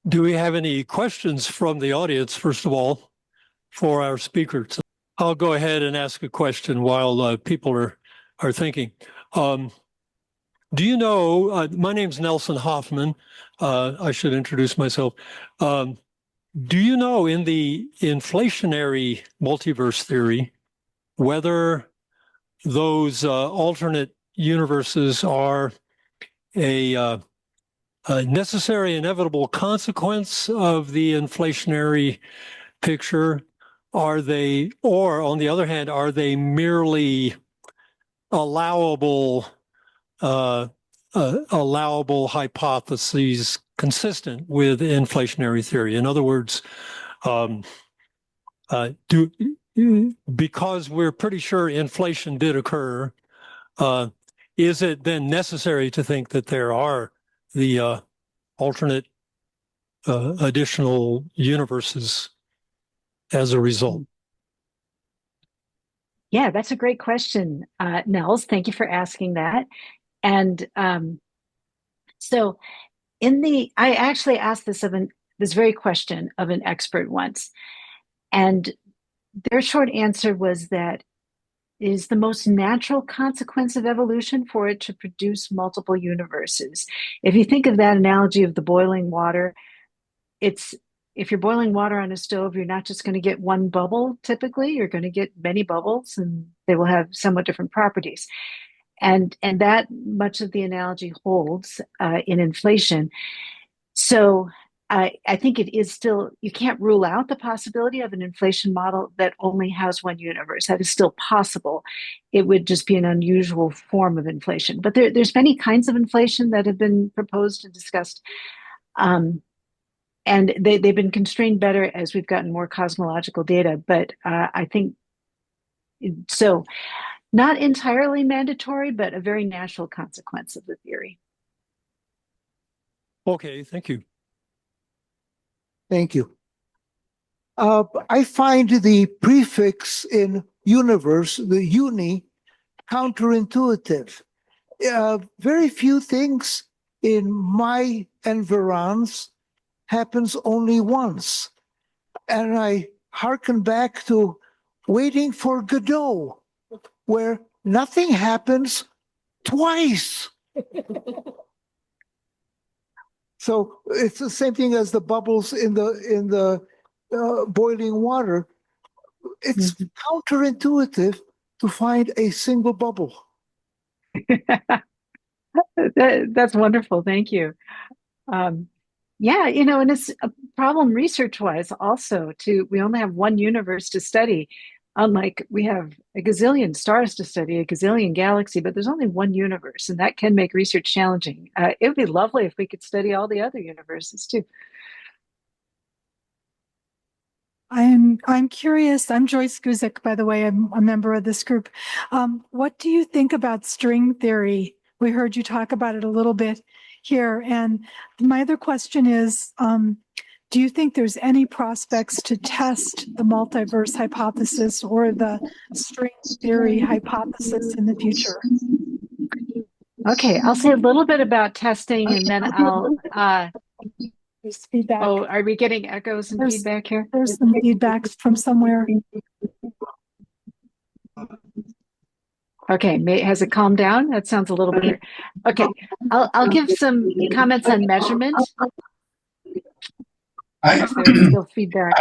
Do we have any questions from the audience, first of all, for our speakers? I'll go ahead and ask a question while people are thinking. Do you know, my name's Nelson Hoffman. I should introduce myself. Do you know in the inflationary multiverse theory whether those alternate universes are a necessary, inevitable consequence of the inflationary picture? Are they, or on the other hand, are they merely allowable hypotheses consistent with inflationary theory? In other words, because we're pretty sure inflation did occur, is it then necessary to think that there are the alternate additional universes as a result? Yeah, that's a great question, Nels. Thank you for asking that. And so I actually asked this very question of an expert once, and their short answer was that it is the most natural consequence of evolution for it to produce multiple universes. If you think of that analogy of the boiling water, if you're boiling water on a stove, you're not just going to get one bubble. Typically, you're going to get many bubbles, and they will have somewhat different properties. And that much of the analogy holds in inflation. So I think it is still, you can't rule out the possibility of an inflation model that only has one universe. That is still possible. It would just be an unusual form of inflation. But there's many kinds of inflation that have been proposed and discussed. And they've been constrained better as we've gotten more cosmological data. But I think, so not entirely mandatory, but a very natural consequence of the theory. Okay, thank you. Thank you. I find the prefix in universe, the uni, counterintuitive. Very few things in my environs happens only once. And I hearken back to Waiting for Godot, where nothing happens twice. So it's the same thing as the bubbles in the boiling water. It's counterintuitive to find a single bubble. That's wonderful. Thank you. Yeah, and it's a problem research-wise also we only have one universe to study, unlike we have a gazillion stars to study, a gazillion galaxy, but there's only one universe, and that can make research challenging. It would be lovely if we could study all the other universes too. I'm curious. I'm Joyce Guzik, by the way. I'm a member of this group. What do you think about string theory? We heard you talk about it a little bit here. And my other question is, do you think there's any prospects to test the multiverse hypothesis or the string theory hypothesis in the future? Okay, I'll say a little bit about testing, and then I'll... There's feedback. Oh, are we getting echoes and feedback here? There's some feedback from somewhere. Okay, has it calmed down? That sounds a little better. Okay, I'll give some comments on measurement. Still feedback.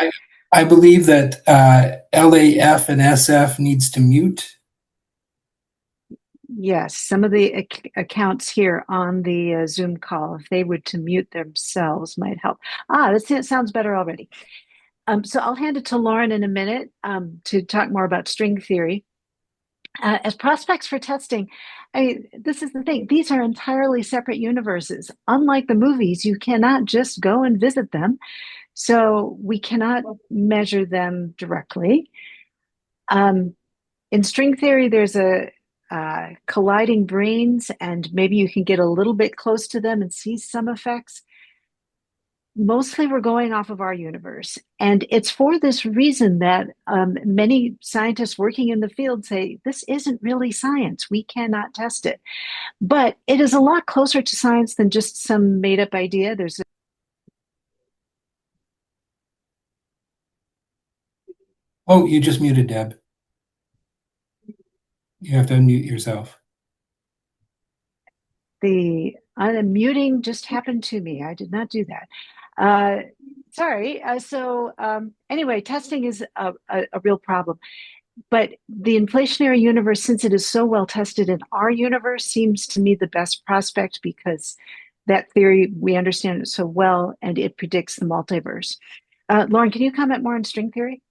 I believe that LAF and SF needs to mute. Yes, some of the accounts here on the Zoom call, if they would to mute themselves, might help. That sounds better already. So I'll hand it to Loren in a minute to talk more about string theory. As prospects for testing, this is the thing. These are entirely separate universes. Unlike the movies, you cannot just go and visit them. So we cannot measure them directly. In string theory, there's a colliding brains, and maybe you can get a little bit close to them and see some effects. Mostly we're going off of our universe. And it's for this reason that many scientists working in the field say, this isn't really science. We cannot test it. But it is a lot closer to science than just some made up idea. There's Oh, you just muted, Deb. You have to unmute yourself. The unmuting just happened to me. I did not do that. Sorry. Anyway, testing is a real problem. But the inflationary universe, since it is so well tested in our universe, seems to me the best prospect because that theory, we understand it so well, and it predicts the multiverse. Loren, can you comment more on string theory?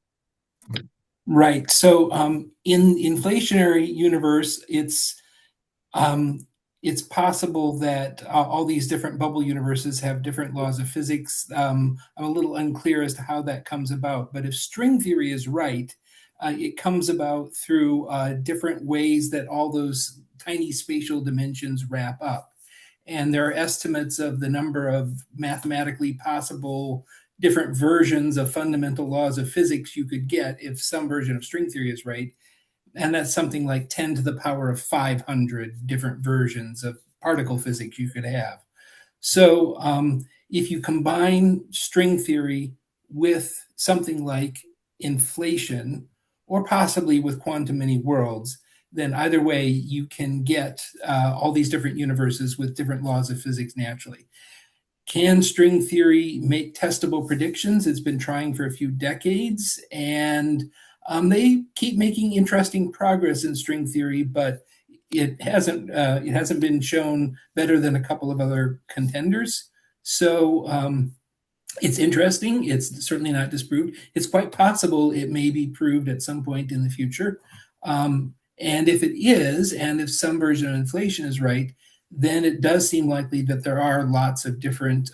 Right. So in inflationary universe, it's possible that all these different bubble universes have different laws of physics. I'm a little unclear as to how that comes about, but if string theory is right, it comes about through different ways that all those tiny spatial dimensions wrap up. And there are estimates of the number of mathematically possible different versions of fundamental laws of physics you could get if some version of string theory is right. And that's something like 10 to the power of 500 different versions of particle physics you could have. So if you combine string theory with something like inflation, or possibly with quantum many worlds, then either way you can get all these different universes with different laws of physics naturally. Can string theory make testable predictions? It's been trying for a few decades, and they keep making interesting progress in string theory, but it hasn't been shown better than a couple of other contenders. So it's interesting. It's certainly not disproved. It's quite possible it may be proved at some point in the future. And if it is, and if some version of inflation is right, then it does seem likely that there are lots of different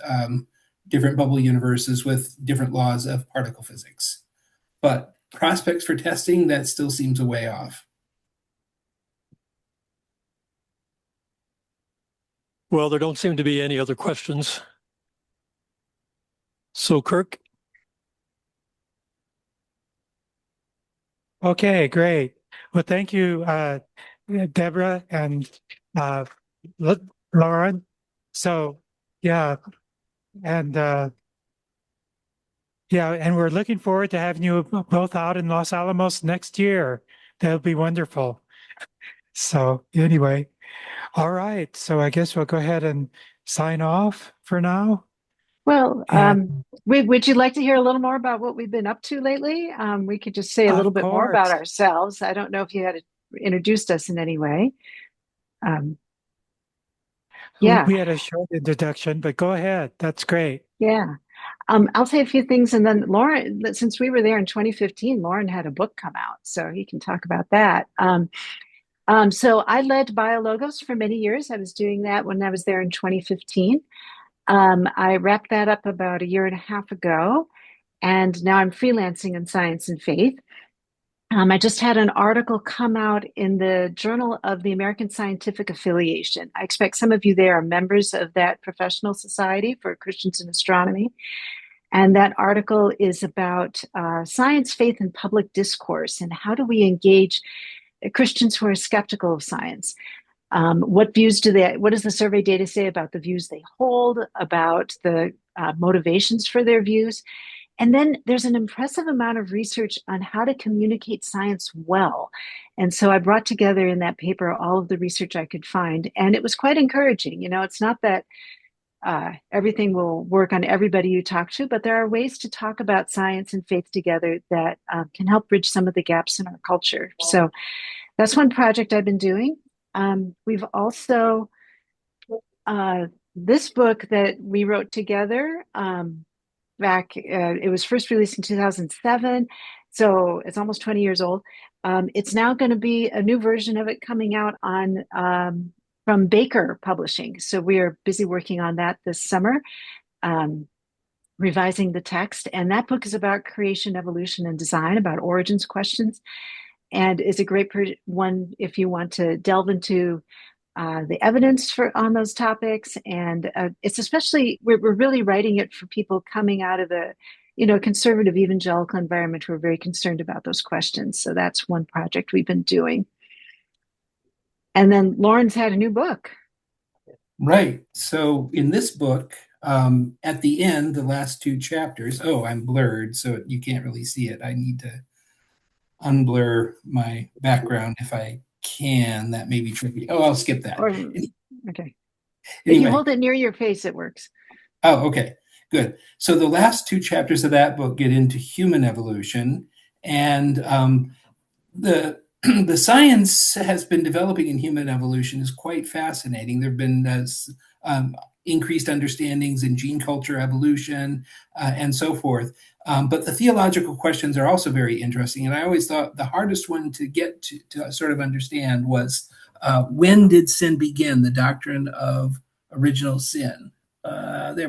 bubble universes with different laws of particle physics. But prospects for testing, that still seems a way off. Well, there don't seem to be any other questions. So, Kirk? Okay, great. Well, thank you, Deborah and Loren. So, yeah, and and we're looking forward to having you both out in Los Alamos next year. That'll be wonderful. So, anyway, all right. So, I guess we'll go ahead and sign off for now. Well, And would you like to hear a little more about what we've been up to lately? We could just say a little of bit more about course, ourselves. I don't know if you had introduced us in any way. Yeah, we had a short introduction, but go ahead. That's great. yeah. I'll say a few things, and then Loren, since we were there in 2015, Loren had a book come out, so he can talk about that. So I led BioLogos for many years. I was doing that when I was there in 2015. I wrapped that up about a year and a half ago, and now I'm freelancing in science and faith. I just had an article come out in the Journal of the American Scientific Affiliation. I expect some of you there are members of that professional society for Christians in astronomy. And that article is about science, faith, and public discourse, and how do we engage Christians who are skeptical of science. What does the survey data say about the views they hold, about the motivations for their views? And then there's an impressive amount of research on how to communicate science well. And so I brought together in that paper all of the research I could find, and it was quite encouraging. You know, it's not that everything will work on everybody you talk to, but there are ways to talk about science and faith together that can help bridge some of the gaps in our culture. So that's one project I've been doing. We've also, this book that we wrote together back, it was first released in 2007, so it's almost 20 years old. It's now going to be a new version of it coming out on from Baker Publishing. So we are busy working on that this summer, revising the text. And that book is about creation, evolution, and design, about origins questions, and is a great one if you want to delve into the evidence on those topics. And it's especially, we're really writing it for people coming out of the conservative evangelical environment who are very concerned about those questions. So that's one project we've been doing. And then Loren's had a new book. Right. So in this book, at the end, the last two chapters, I'm blurred, so you can't really see it. I need to unblur my background if I can. That may be tricky. Oh, I'll skip that. Or okay. If you Anyway. hold it near your face, it works. Oh, okay, good. So the last two chapters of that book get into human evolution, and the the science has been developing in human evolution is quite fascinating. There have been increased understandings in gene culture evolution and so forth. But the theological questions are also very interesting. And I always thought the hardest one to get to sort of understand was when did sin begin? The doctrine of original sin. There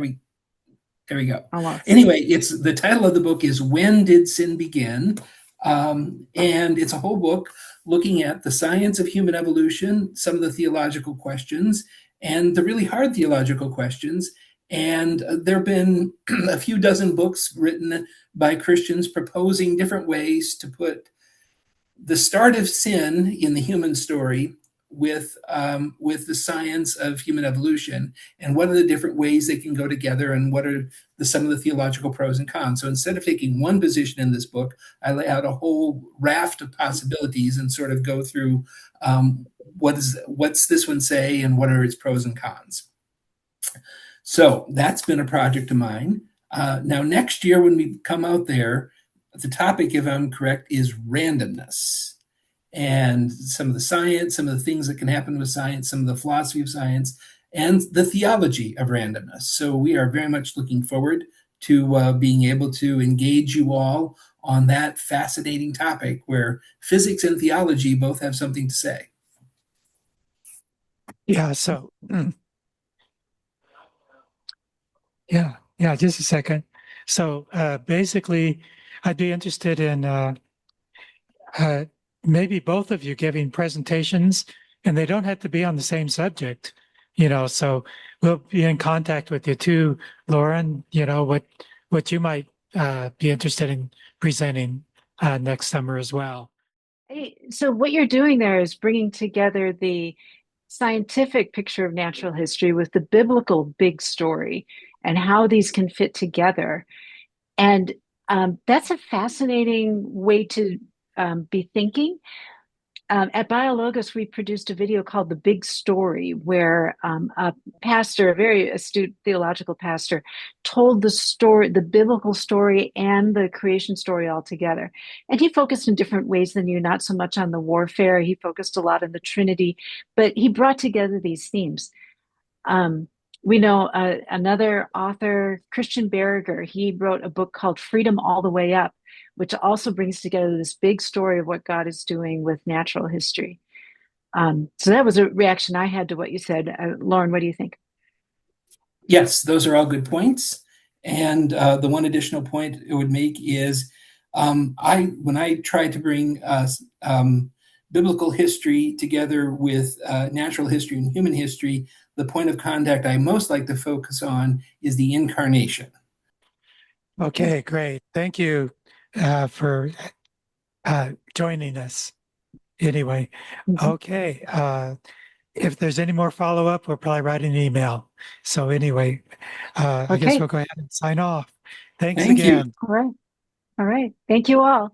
we go. Almost. Anyway, it's the title of the book is When Did Sin Begin? And it's a whole book looking at the science of human evolution, some of the theological questions, and the really hard theological questions. And there have been a few dozen books written by Christians proposing different ways to put the start of sin in the human story with the science of human evolution, and what are the different ways they can go together, and what are some of the theological pros and cons. So instead of taking one position in this book, I lay out a whole raft of possibilities and sort of go through what's this one say and what are its pros and cons. So that's been a project of mine. Now next year when we come out there, the topic, if I'm correct, is randomness. And some of the science, some of the things that can happen with science, some of the philosophy of science, and the theology of randomness. So we are very much looking forward to being able to engage you all on that fascinating topic where physics and theology both have something to say. Yeah, so yeah, just a second. So basically, I'd be interested in maybe both of you giving presentations, and they don't have to be on the same subject, so we'll be in contact with you too, Loren, what you might be interested in presenting next summer as well. So what you're doing there is bringing together the scientific picture of natural history with the biblical big story and how these can fit together. And that's a fascinating way to be thinking. At BioLogos, we produced a video called The Big Story, where a pastor, a very astute theological pastor, told the story, the biblical story and the creation story all together. And he focused in different ways than you, not so much on the warfare. He focused a lot on the Trinity, but he brought together these themes. We know another author, Christian Berger, he wrote a book called Freedom All the Way Up, which also brings together this big story of what God is doing with natural history. So that was a reaction I had to what you said. Loren, what do you think? Yes, those are all good points. And the one additional point it would make is when I try to bring biblical history together with natural history and human history, the point of contact I most like to focus on is the incarnation. Okay, great. Thank you for joining us. Anyway, okay. If there's any more follow-up, we'll probably write an email. So anyway, I guess we'll go ahead and sign off. Thanks Thank you. again. All right. All right. Thank you all.